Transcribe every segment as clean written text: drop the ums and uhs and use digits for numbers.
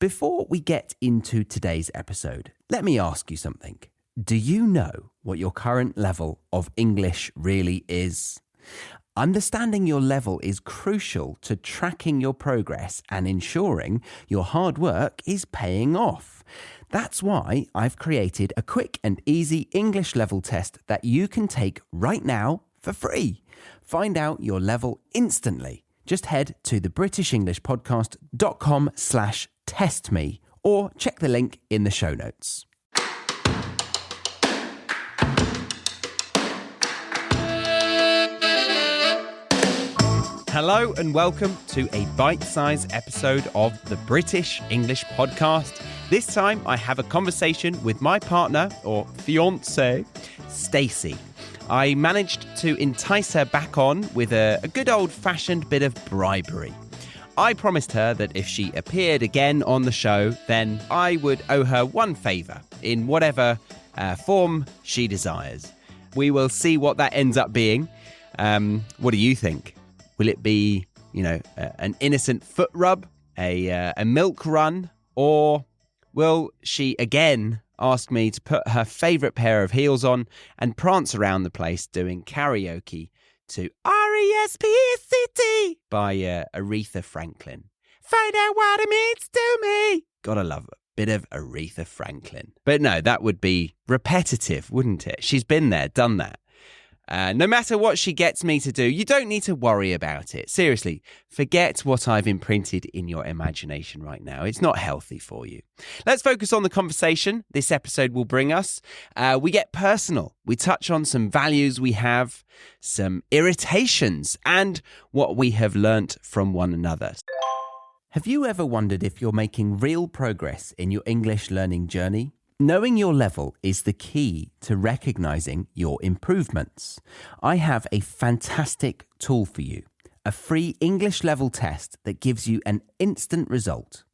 Before we get into today's episode, let me ask you something. Do you know what your current level of English really is? Understanding your level is crucial to tracking your progress and ensuring your hard work is paying off. That's why I've created a quick and easy English level test that you can take right now for free. Find out your level instantly. Just head to thebritishenglishpodcast.com/testme or check the link in the show notes. Hello and welcome to a bite-sized episode of the British English Podcast. This time I have a conversation with my partner, or fiancée, Stacey. I managed to entice her back on with a good old-fashioned bit of bribery. I promised her that if she appeared again on the show, then I would owe her one favour in whatever form she desires. We will see what that ends up being. What do you think? Will it be, an innocent foot rub, a milk run, or will she again ask me to put her favourite pair of heels on and prance around the place doing karaoke to R-E-S-P-E-C-T by Aretha Franklin? Find out what it means to me. Gotta love a bit of Aretha Franklin. But no, that would be repetitive, wouldn't it? She's been there, done that. No matter what she gets me to do, you don't need to worry about it. Seriously, forget what I've imprinted in your imagination right now. It's not healthy for you. Let's focus on the conversation this episode will bring us. We get personal. We touch on some values we have, some irritations, and what we have learnt from one another. Have you ever wondered if you're making real progress in your English learning journey? Knowing your level is the key to recognizing your improvements. I have a fantastic tool for you, a free English level test that gives you an instant result.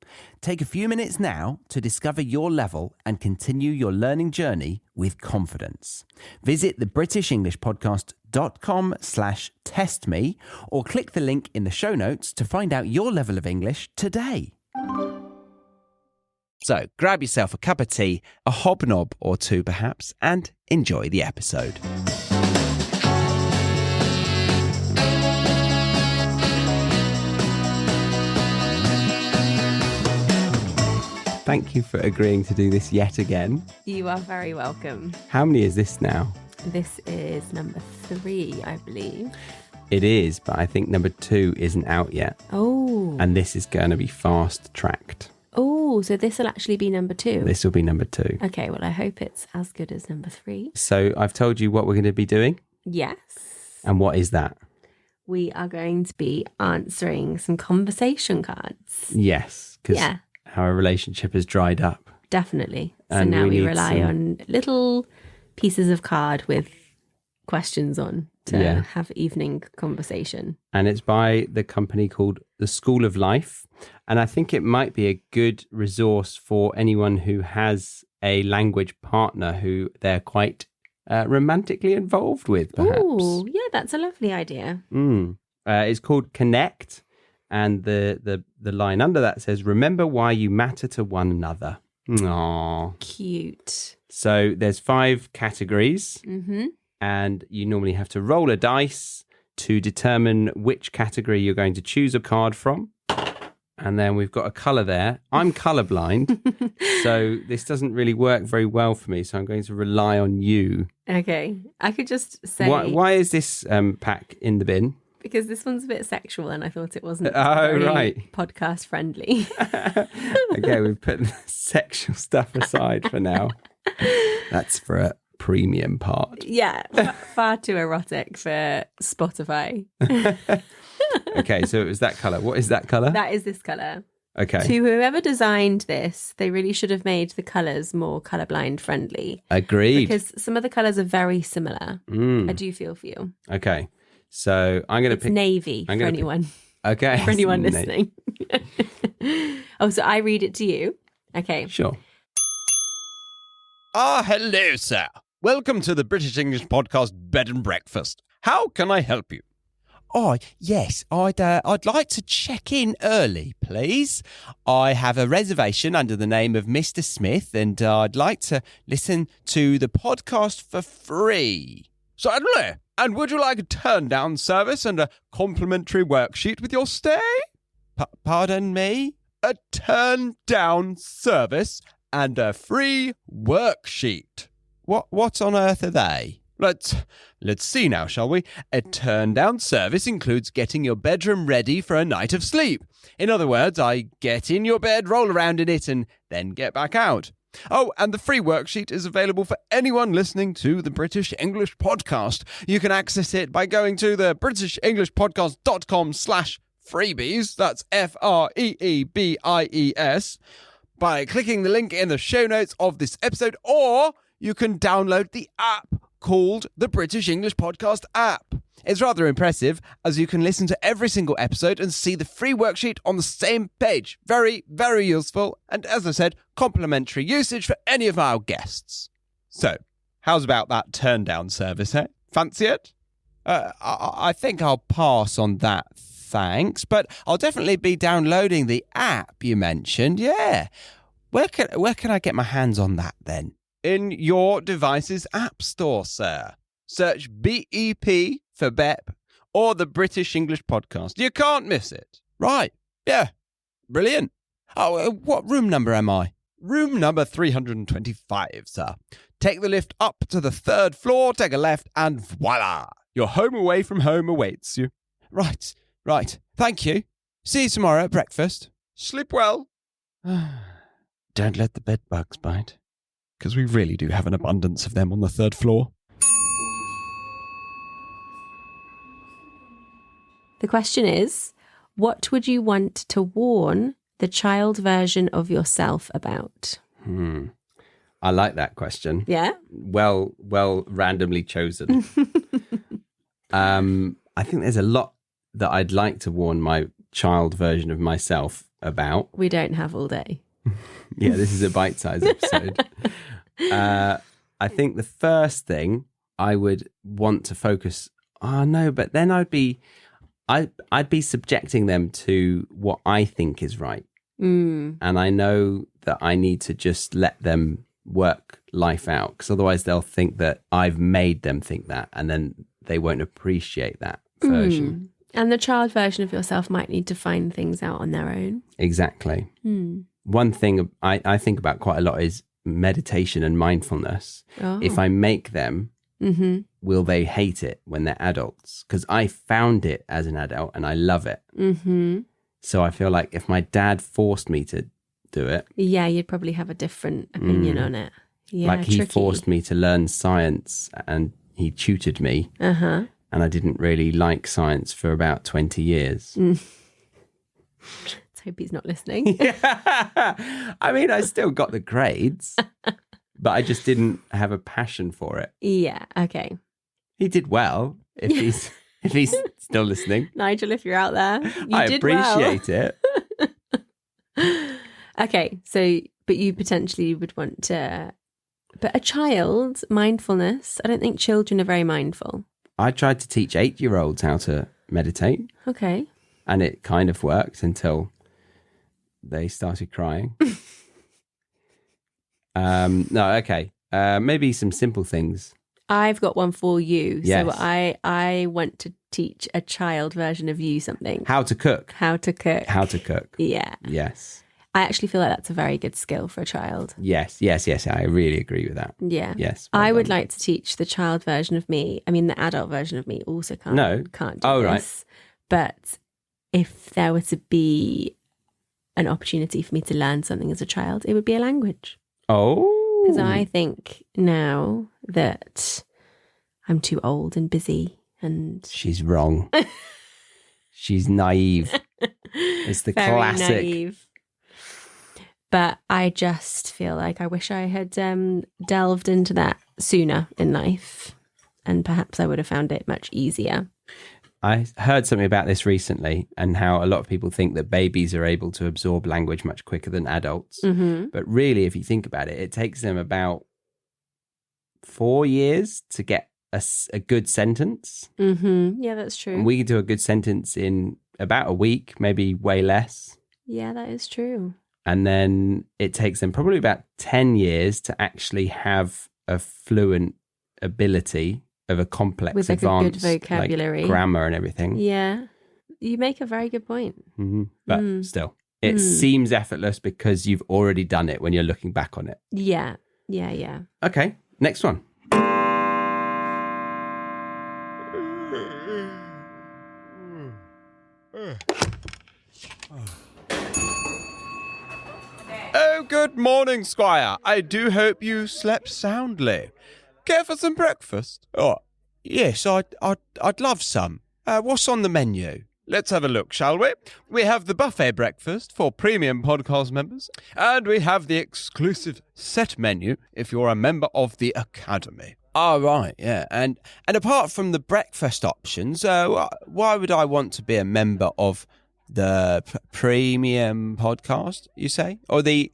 Take a few minutes now to discover your level and continue your learning journey with confidence. Visit thebritishenglishpodcast.com/testme or click the link in the show notes to find out your level of English today. So grab yourself a cup of tea, a hobnob or two perhaps, and enjoy the episode. Thank you for agreeing to do this yet again. You are very welcome. How many is this now? This is number 3, I believe. It is, but I think number 2 isn't out yet. Oh. And this is going to be fast-tracked. Oh, so this will actually be number 2? This will be number 2. Okay, well, I hope it's as good as number 3. So I've told you what we're going to be doing? Yes. And what is that? We are going to be answering some conversation cards. Yes, because our relationship has dried up. Definitely. So And now we need rely on little pieces of card with questions on to have evening conversation. And it's by the company called The School of Life. And I think it might be a good resource for anyone who has a language partner who they're quite romantically involved with, perhaps. Oh, yeah, that's a lovely idea. It's called Connect. And the line under that says, remember why you matter to one another. Aww. Cute. So there's 5 categories. Mm-hmm. And you normally have to roll a dice to determine which category you're going to choose a card from. And then we've got a colour there. I'm colourblind, so this doesn't really work very well for me. So I'm going to rely on you. Okay. I could just say... Why is this pack in the bin? Because this one's a bit sexual and I thought it wasn't podcast friendly. Okay, we've put the sexual stuff aside for now. That's for a premium part. Yeah, far too erotic for Spotify. Okay, so it was that colour. What is that colour? That is this colour. Okay. To whoever designed this, they really should have made the colours more colourblind friendly. Agreed. Because some of the colours are very similar. I do feel for you. Okay. So I'm going to pick... navy for anyone. Okay. For anyone listening. Oh, so I read it to you? Okay. Sure. Hello, sir. Welcome to the British English Podcast Bed and Breakfast. How can I help you? Oh, yes, I'd like to check in early, please. I have a reservation under the name of Mr. Smith, and I'd like to listen to the podcast for free. Certainly. And would you like a turn-down service and a complimentary worksheet with your stay? Pardon me? A turn-down service and a free worksheet. What on earth are they? Let's see now, shall we? A turn-down service includes getting your bedroom ready for a night of sleep. In other words, I get in your bed, roll around in it, and then get back out. Oh, and the free worksheet is available for anyone listening to the British English Podcast. You can access it by going to the britishenglishpodcast.com/freebies. That's FREEBIES. By clicking the link in the show notes of this episode, or you can download the app called the British English Podcast app. It's rather impressive, as you can listen to every single episode and see the free worksheet on the same page. Very, very useful, and as I said, complimentary usage for any of our guests. So, how's about that turn-down service, eh? Fancy it? I think I'll pass on that, thanks, but I'll definitely be downloading the app you mentioned, yeah. Where can I get my hands on that, then? In your device's app store, sir. Search BEP for BEP or the British English Podcast. You can't miss it. Right. Yeah. Brilliant. Oh, what room number am I? Room number 325, sir. Take the lift up to the 3rd floor, take a left, and voila! Your home away from home awaits you. Right. Thank you. See you tomorrow at breakfast. Sleep well. Don't let the bed bugs bite, because we really do have an abundance of them on the 3rd floor. The question is, what would you want to warn the child version of yourself about? I like that question. Yeah? Well, randomly chosen. I think there's a lot that I'd like to warn my child version of myself about. We don't have all day. Yeah, this is a bite-sized episode. I think the first thing I would want to focus... Oh, no, but then I'd be subjecting them to what I think is right. And I know that I need to just let them work life out, because otherwise they'll think that I've made them think that, and then they won't appreciate that version. And the child version of yourself might need to find things out on their own. Exactly. One thing I think about quite a lot is meditation and mindfulness. If I make them, will they hate it when they're adults? Because I found it as an adult and I love it. So I feel like if my dad forced me to do it... Yeah, you'd probably have a different opinion on it. Yeah, like he forced me to learn science and he tutored me. And I didn't really like science for about 20 years. Let's hope he's not listening. I mean, I still got the grades, but I just didn't have a passion for it. Yeah, okay. He did well, if he's still listening. Nigel, if you're out there, I appreciate it. Okay, so, but you potentially would want to... But a child, mindfulness, I don't think children are very mindful. I tried to teach 8-year-olds how to meditate. Okay. And it kind of worked until they started crying. No, okay. Maybe some simple things. I've got one for you. Yes. So I want to teach a child version of you something. How to cook. How to cook. How to cook. Yeah. Yes. I actually feel like that's a very good skill for a child. Yes. I really agree with that. Yeah. Yes. I would like to teach the child version of me. I mean, the adult version of me also can't do this. Right. But if there were to be an opportunity for me to learn something as a child, it would be a language. Oh. Because I think now that I'm too old and busy and... She's wrong. She's naive. It's the very classic. Naive. But I just feel like I wish I had delved into that sooner in life, and perhaps I would have found it much easier. I heard something about this recently, and how a lot of people think that babies are able to absorb language much quicker than adults. But really, if you think about it, it takes them about 4 years to get a good sentence. Mm-hmm. Yeah, that's true. And we can do a good sentence in about a week, maybe way less. Yeah, that is true. And then it takes them probably about 10 years to actually have a fluent ability of a complex, with like advanced a good vocabulary, like grammar and everything. Yeah, you make a very good point. Mm-hmm. But still, it seems effortless because you've already done it when you're looking back on it. Yeah. Okay, next one. Oh, good morning, Squire. I do hope you slept soundly. Care for some breakfast? Oh, yes, I'd love some. What's on the menu? Let's have a look, shall we? We have the buffet breakfast for premium podcast members, and we have the exclusive set menu if you're a member of the Academy. Oh, right, yeah. And apart from the breakfast options, why would I want to be a member of the premium podcast, you say? Or the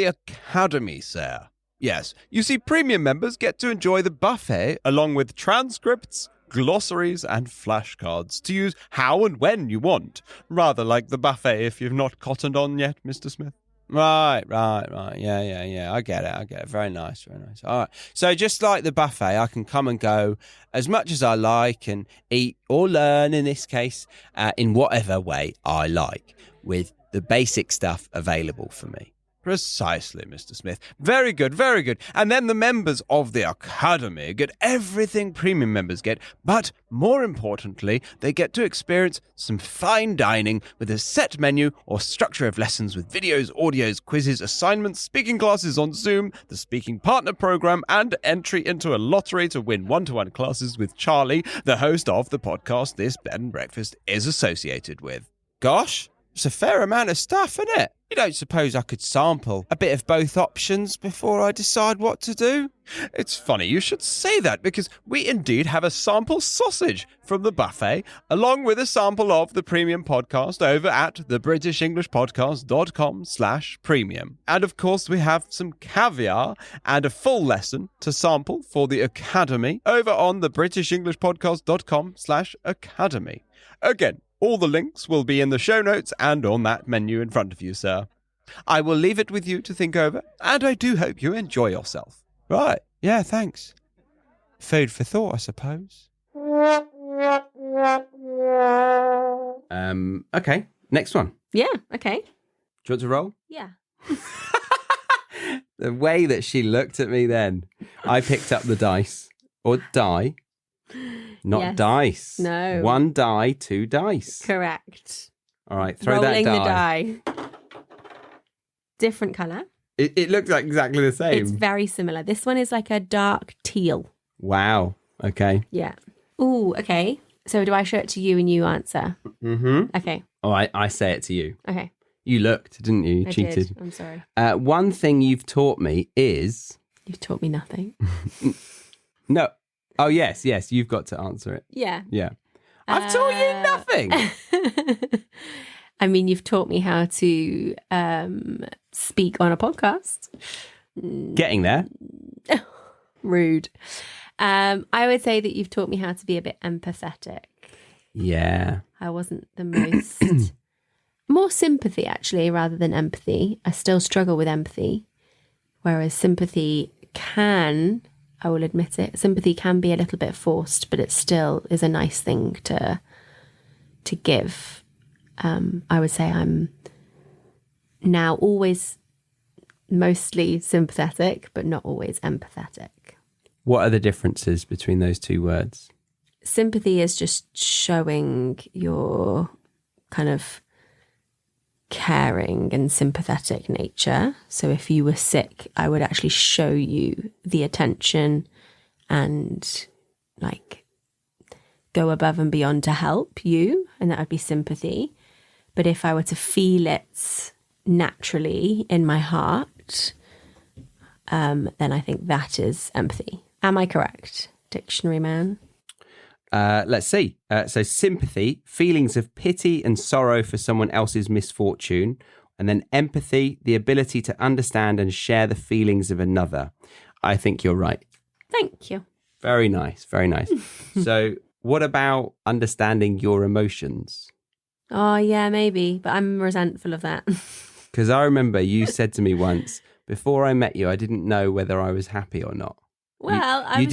Academy, sir. Yes, you see, premium members get to enjoy the buffet along with transcripts, glossaries, and flashcards to use how and when you want. Rather like the buffet if you've not cottoned on yet, Mr. Smith. Right. Yeah. I get it. Very nice. All right. So just like the buffet, I can come and go as much as I like and eat or learn, in this case, in whatever way I like, with the basic stuff available for me. Precisely, Mr. Smith. Very good. And then the members of the Academy get everything premium members get, but more importantly, they get to experience some fine dining with a set menu or structure of lessons with videos, audios, quizzes, assignments, speaking classes on Zoom, the speaking partner program, and entry into a lottery to win one-to-one classes with Charlie, the host of the podcast this bed and breakfast is associated with. Gosh, it's a fair amount of stuff, isn't it? You don't suppose I could sample a bit of both options before I decide what to do? It's funny you should say that, because we indeed have a sample sausage from the buffet, along with a sample of the premium podcast over at thebritishenglishpodcast.com/premium. And of course, we have some caviar and a full lesson to sample for the Academy over on thebritishenglishpodcast.com/academy. Again, all the links will be in the show notes and on that menu in front of you, sir. I will leave it with you to think over, and I do hope you enjoy yourself. Right, yeah, thanks. Food for thought, I suppose. Okay, next one. Yeah, okay. Do you want to roll? Yeah. The way that she looked at me then. I picked up the dice. Or die. Not Yes. dice. No. 1 die, 2 dice. Correct. All right, throw Rolling that the die. Different colour. It looks like exactly the same. It's very similar. This one is like a dark teal. Wow. Okay. Yeah. Ooh, okay. So do I show it to you and you answer? Mm-hmm. Okay. All right, I say it to you. Okay. You looked, didn't you? You I cheated. did. I'm sorry. One thing you've taught me is... You've taught me nothing. No. Oh, yes. You've got to answer it. Yeah. Yeah. I've taught you nothing. I mean, you've taught me how to speak on a podcast. Getting there. Rude. I would say that you've taught me how to be a bit empathetic. Yeah. I wasn't the most... More sympathy, actually, rather than empathy. I still struggle with empathy. Whereas sympathy can, I will admit it, sympathy can be a little bit forced, but it still is a nice thing to give. I would say I'm now always mostly sympathetic, but not always empathetic. What are the differences between those two words? Sympathy is just showing your kind of caring and sympathetic nature. So if you were sick, I would actually show you the attention and like go above and beyond to help you, and that would be sympathy. But if I were to feel it naturally in my heart, then I think that is empathy. Am I correct, dictionary man? Let's see. So sympathy, feelings of pity and sorrow for someone else's misfortune. And then empathy, the ability to understand and share the feelings of another. I think you're right. Thank you. Very nice. Very nice. So what about understanding your emotions? Oh, yeah, maybe. But I'm resentful of that. Because I remember you said to me once, before I met you, I didn't know whether I was happy or not. Well, I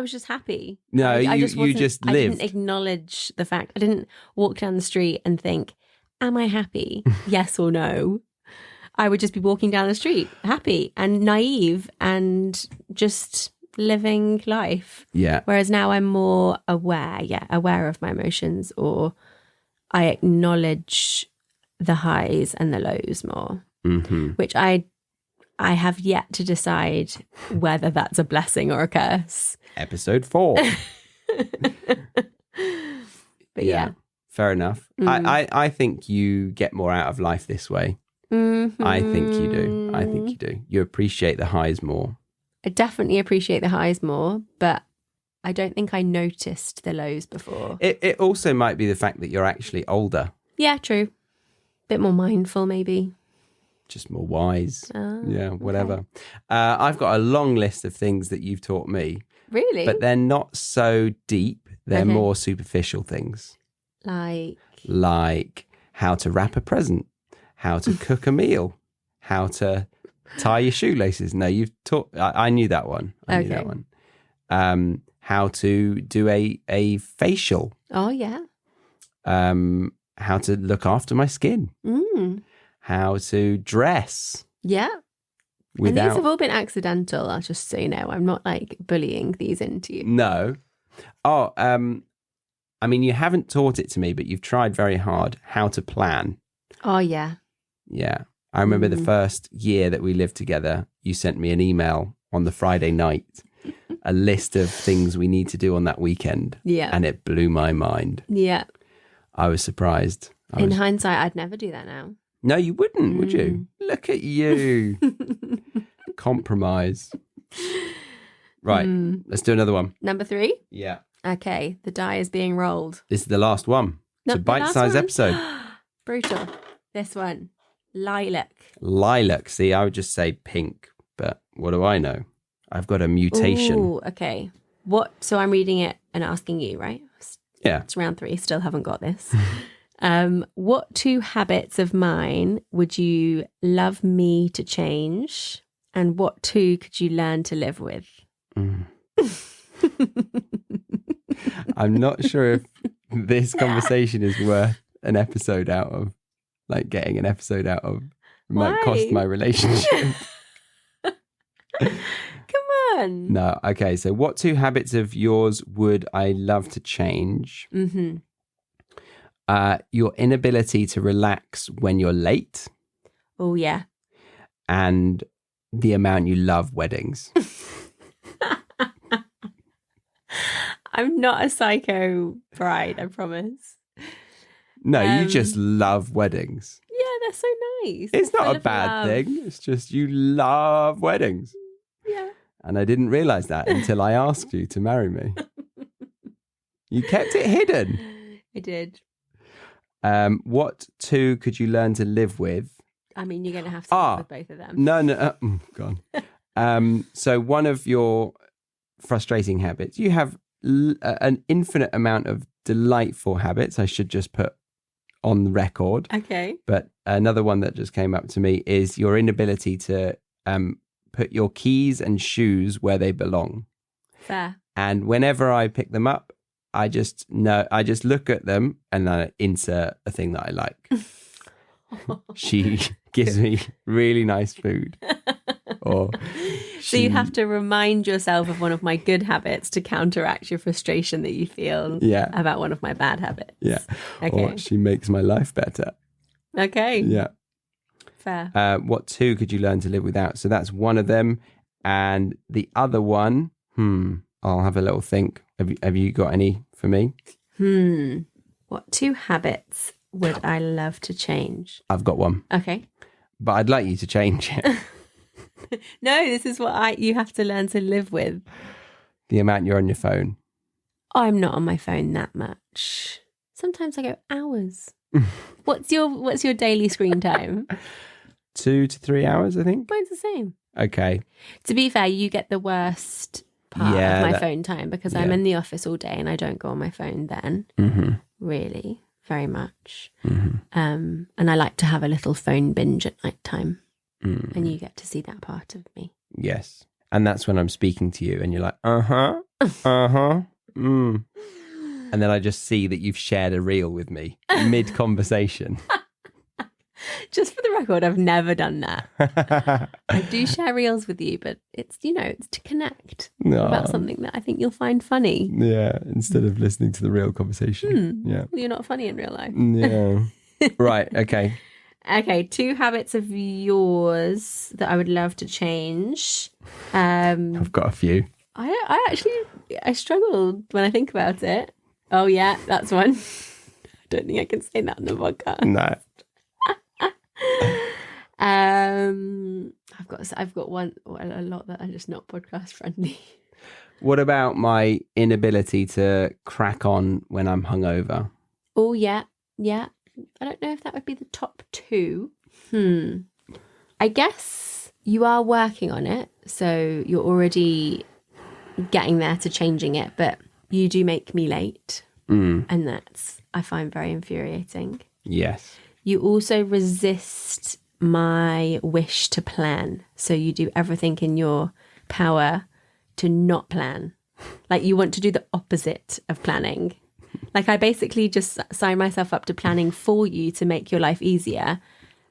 was just happy. No, I you wasn't- just I lived. didn't acknowledge the fact. I didn't walk down the street and think, am I happy? Yes or no. I would just be walking down the street, happy and naive and just living life. Yeah. Whereas now I'm more aware of my emotions, or I acknowledge the highs and the lows more, which I have yet to decide whether that's a blessing or a curse. Episode 4. But yeah. Fair enough. I think you get more out of life this way. Mm-hmm. I think you do. I think you do. You appreciate the highs more. I definitely appreciate the highs more, but I don't think I noticed the lows before. It also might be the fact that you're actually older. Yeah, true. Bit more mindful, maybe. Just more wise. Yeah, whatever. Okay. I've got a long list of things that you've taught me. Really? But they're not so deep. They're Okay. more superficial things. Like how to wrap a present, how to cook a meal, how to tie your shoelaces. No, you've taught... I knew that one. I knew that one. How to do a facial. Oh, yeah. How to look after my skin. How to dress. Yeah. Without... And these have all been accidental, I'll just so you know. I'm not like bullying these into you. No. Oh, I mean, you haven't taught it to me, but you've tried very hard how to plan. Oh, yeah. Yeah. I remember the first year that we lived together, you sent me an email on the Friday night, a list of things we need to do on that weekend. Yeah. And it blew my mind. Yeah. I was surprised. In hindsight, I'd never do that now. No, you wouldn't, would you? Look at you. Compromise. Right. Let's do another one. Number 3? Yeah. Okay. The die is being rolled. This is the last one. It's a Not the last bite-sized one? episode. Brutal. This one. Lilac. Lilac. See, I would just say pink, but what do I know? I've got a mutation. Ooh, okay. So I'm reading it and asking you, right? Yeah. It's round 3. Still haven't got this. What 2 habits of mine would you love me to change? And what 2 could you learn to live with? I'm not sure if this conversation is worth an episode out of, like getting an episode out of. It might Why? cost my relationship. Come on. No. Okay. So what 2 habits of yours would I love to change? Your inability to relax when you're late. Oh, yeah. And the amount you love weddings. I'm not a psycho bride, I promise. No, you just love weddings. Yeah, they're so nice. It's Full not a of bad love. thing. It's just you love weddings. Yeah. And I didn't realize that until I asked you to marry me. You kept it hidden. I did. What 2 could you learn to live with? I mean, you're going to have to live with both of them. No. God. So one of your frustrating habits, you have an infinite amount of delightful habits. I should just put on the record. Okay. But another one that just came up to me is your inability to put your keys and shoes where they belong. Fair. And whenever I pick them up, I just look at them and I insert a thing that I like. She gives me really nice food. So you have to remind yourself of one of my good habits to counteract your frustration that you feel about one of my bad habits. Yeah. Okay. Or she makes my life better. Okay. Yeah. Fair. What 2 could you learn to live without? So that's one of them. And the other one, I'll have a little think. Have you got any for me? What 2 habits would I love to change? I've got one. Okay. But I'd like you to change it. No, this is what you have to learn to live with. The amount you're on your phone. I'm not on my phone that much. Sometimes I go hours. What's your daily screen time? 2 to 3 hours, I think. Mine's the same. Okay. To be fair, you get the worst part of my phone time because I'm in the office all day and I don't go on my phone then, really, very much. And I like to have a little phone binge at night time. And you get to see that part of me. Yes. And that's when I'm speaking to you and you're like, and then I just see that you've shared a reel with me mid-conversation. Just for the record, I've never done that. I do share reels with you, but it's, it's to connect about something that I think you'll find funny. Yeah, instead of listening to the real conversation. Yeah. Well, you're not funny in real life. Yeah. Right, okay. Okay, 2 habits of yours that I would love to change. I've got a few. I struggled when I think about it. Oh yeah, that's one. I don't think I can say that on the podcast. No. I've got a lot that are just not podcast friendly. What about my inability to crack on when I'm hungover? Oh yeah. I don't know if that would be the top 2. I guess you are working on it, so you're already getting there to changing it, but you do make me late, and that's, I find, very infuriating. Yes. You also resist my wish to plan, so you do everything in your power to not plan. Like, you want to do the opposite of planning. Like, I basically just sign myself up to planning for you to make your life easier,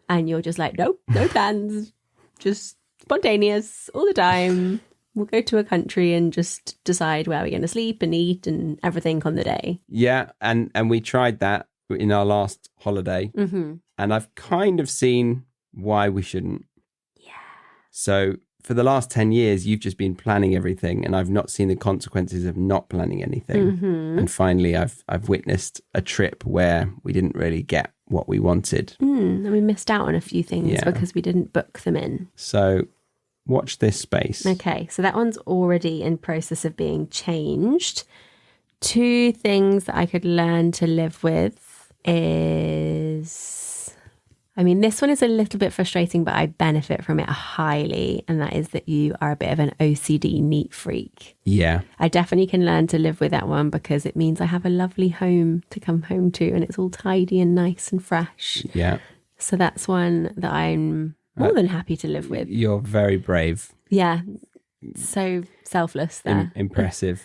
and you're just like, nope, no plans, just spontaneous all the time. We'll go to a country and just decide where we're going to sleep and eat and everything on the day. Yeah, and we tried that in our last holiday, and I've kind of seen why we shouldn't. Yeah. So for the last 10 years, you've just been planning everything, and I've not seen the consequences of not planning anything. And finally, I've witnessed a trip where we didn't really get what we wanted. And we missed out on a few things because we didn't book them in. So watch this space. Okay, so that one's already in process of being changed. 2 things that I could learn to live with is, I mean, this one is a little bit frustrating, but I benefit from it highly. And that is that you are a bit of an OCD neat freak. Yeah. I definitely can learn to live with that one because it means I have a lovely home to come home to and it's all tidy and nice and fresh. Yeah. So that's one that I'm more than happy to live with. You're very brave. Yeah. So selfless there. Impressive.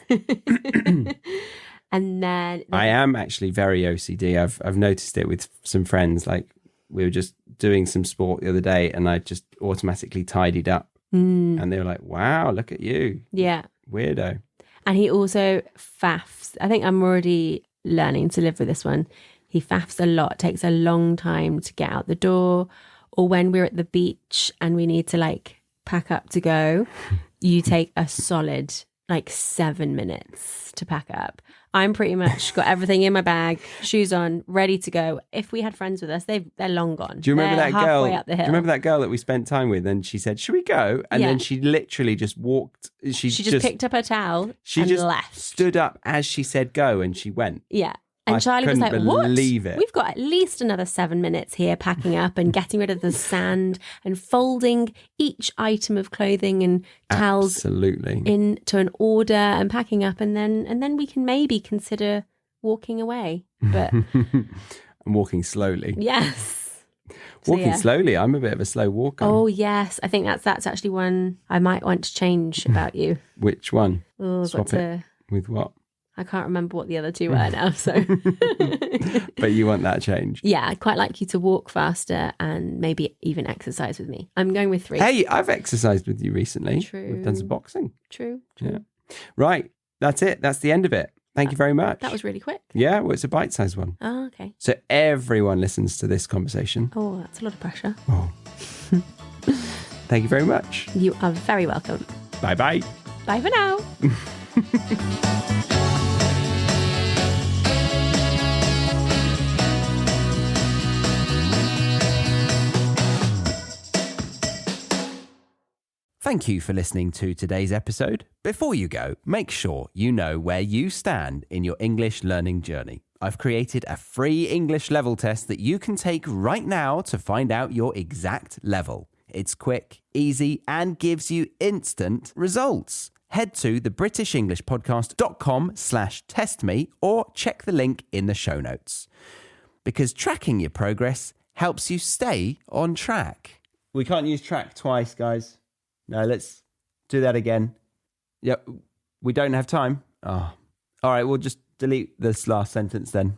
And then I am actually very OCD. I've noticed it with some friends. Like, we were just doing some sport the other day and I just automatically tidied up. And they were like, wow, look at you. Yeah. Weirdo. And he also faffs. I think I'm already learning to live with this one. He faffs a lot. It takes a long time to get out the door. Or when we're at the beach and we need to like pack up to go, you take a solid like 7 minutes to pack up. I'm pretty much got everything in my bag, shoes on, ready to go. If we had friends with us, they're long gone. Do you remember they're that girl? Halfway up the hill. Do you remember that girl that we spent time with? And she said, "Should we go?" And then she literally just walked. She just picked up her towel. She and just left. Stood up as she said go, and she went. Yeah. And I Charlie was like, what? Believe it. We've got at least another 7 minutes here packing up and getting rid of the sand and folding each item of clothing and towels into an order and packing up. And then we can maybe consider walking away. But I'm walking slowly. Yes. Walking slowly. I'm a bit of a slow walker. Oh, yes. I think that's actually one I might want to change about you. Which one? Oh, Swap it with what? I can't remember what the other 2 were now, so. But you want that change? Yeah, I'd quite like you to walk faster and maybe even exercise with me. I'm going with 3. Hey, I've exercised with you recently. True. We've done some boxing. True. Yeah. Right. That's it. That's the end of it. Thank you very much. That was really quick. Yeah, well, it's a bite-sized one. Oh, okay. So everyone listens to this conversation. Oh, that's a lot of pressure. Oh. Thank you very much. You are very welcome. Bye-bye. Bye for now. Thank you for listening to today's episode. Before you go, make sure you know where you stand in your English learning journey. I've created a free English level test that you can take right now to find out your exact level. It's quick, easy, and gives you instant results. Head to thebritishenglishpodcast.com/testme or check the link in the show notes. Because tracking your progress helps you stay on track. We can't use track twice, guys. No, let's do that again. Yep, we don't have time. Oh. All right, we'll just delete this last sentence then.